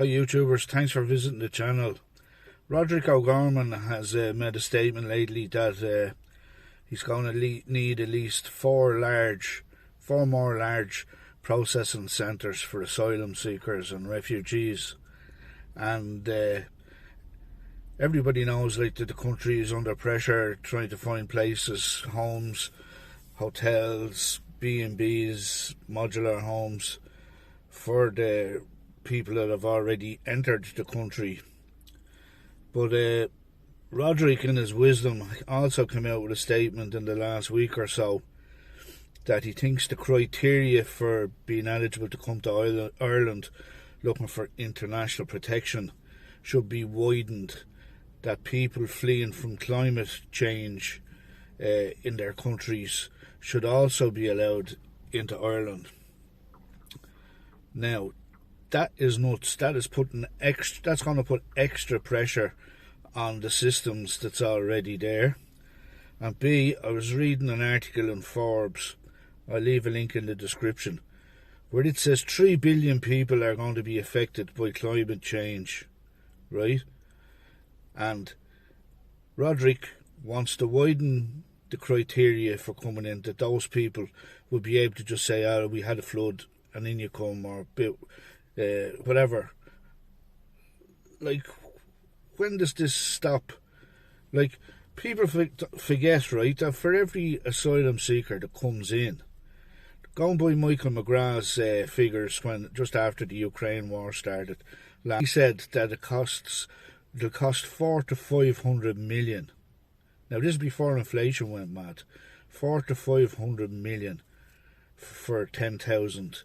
Hi YouTubers, thanks for visiting the channel. Roderic O Gorman has made a statement lately that he's going to need at least four more large processing centres for asylum seekers and refugees. And everybody knows that the country is under pressure trying to find places, homes, hotels, B&Bs, modular homes for the people that have already entered the country. But Roderic, in his wisdom, also came out with a statement in the last week or so that he thinks the criteria for being eligible to come to Ireland looking for international protection should be widened, that people fleeing from climate change in their countries should also be allowed into Ireland. Now, that is nuts. That's going to put extra pressure on the systems that's already there. And B, I was reading an article in Forbes, I'll leave a link in the description, where it says 3 billion people are going to be affected by climate change, right? And Roderic wants to widen the criteria for coming in, that those people will be able to just say, oh, we had a flood and in you come, or whatever. Like, when does this stop? Like, people forget, right, that for every asylum seeker that comes in, going by Michael McGrath's figures when just after the Ukraine war started, he said that it'll cost 400 to 500 million. Now, this is before inflation went mad. 400 to 500 million for 10,000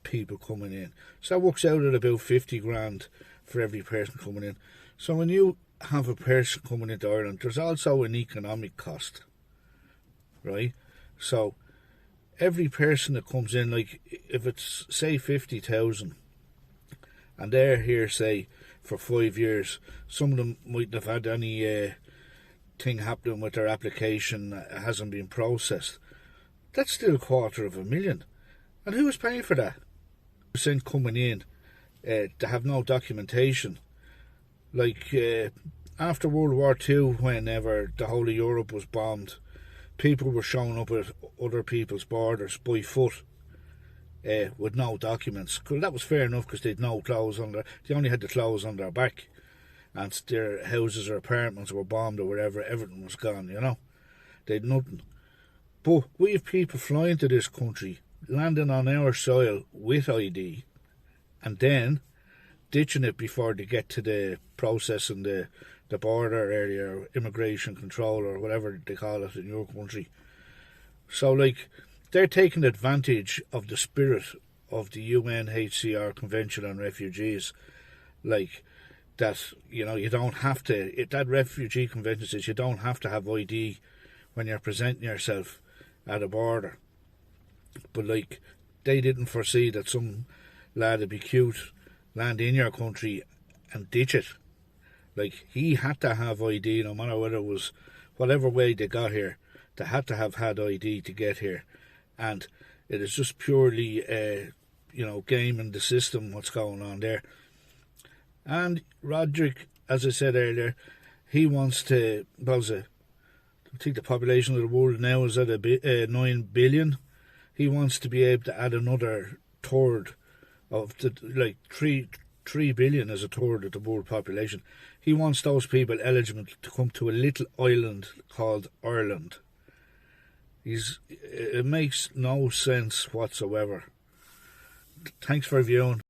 people coming in. So that works out at about 50 grand for every person coming in. So when you have a person coming into Ireland, there's also an economic cost, right? So every person that comes in, like if it's say 50,000 and they're here say for 5 years, some of them mightn't have had any thing happening with their application that hasn't been processed. That's still 250,000. And who is paying for that? Percent coming in to have no documentation. Like after World War II, whenever the whole of Europe was bombed, people were showing up at other people's borders by foot with no documents. That was fair enough because they'd no clothes on they only had the clothes on their back, and their houses or apartments were bombed or wherever, everything was gone, you know. They'd nothing. But we have people flying to this country, landing on our soil with ID, and then ditching it before they get to the processing the border area, or immigration control, or whatever they call it in your country. So, like, they're taking advantage of the spirit of the UNHCR Convention on Refugees. Like, that, you know, you don't have to, that refugee convention says you don't have to have ID when you're presenting yourself at a border. But, like, they didn't foresee that some lad would be cute, land in your country and ditch it. Like, he had to have ID, no matter whether it was whatever way they got here. They had to have had ID to get here. And it is just purely, gaming the system, what's going on there. And Roderic, as I said earlier, he wants to, I think the population of the world now is at 9 billion. He wants to be able to add another third of the, like, 3 billion is a third of the world population. He wants those people eligible to come to a little island called Ireland. It makes no sense whatsoever. Thanks for viewing.